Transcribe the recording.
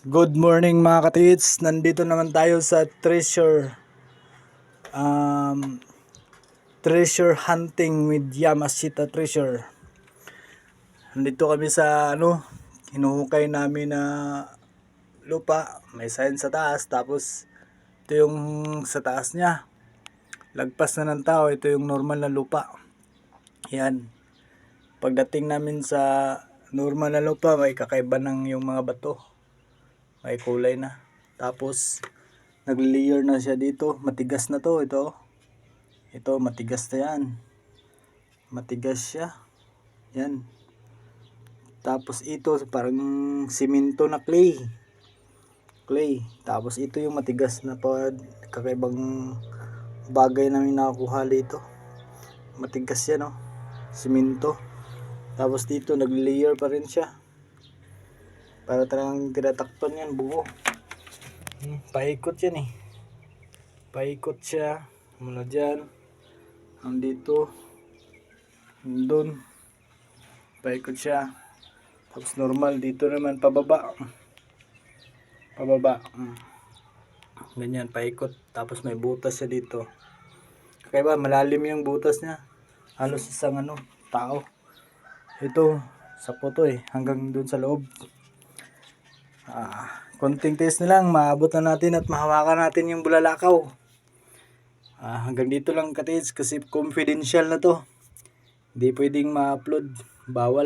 Good morning mga katits. Nandito naman tayo sa treasure hunting with Yamashita Treasure. Nandito kami sa hinuhukay namin na lupa. May sign sa taas, tapos ito yung sa taas niya. Lagpas na ng tao, ito yung normal na lupa. Yan. Pagdating namin sa normal na lupa, may kakaiba ng yung mga bato. May kulay na. Tapos nag-layer na siya dito. Matigas na to. Ito matigas na yan. Matigas siya. Yan. Tapos ito parang simento na clay. Tapos ito yung matigas na kakaibang bagay namin nakakuha dito. Matigas yan, no? Simento. Tapos dito nag-layer pa rin siya. Para talagang tinatakpan yan, buo. Paikot yan eh. Paikot siya. Mula dyan. Andito. Doon. Paikot siya. Tapos normal. Dito naman pababa. Ganyan, paikot. Tapos may butas siya dito. Kaya ba, malalim yung butas niya. Halos isang tao. Ito, sa poto eh. Hanggang doon sa loob. Konting test na lang, maabot na natin at mahawakan natin yung bulalakaw. Hanggang dito lang katits kasi confidential na to. Hindi pwedeng ma-upload, bawal.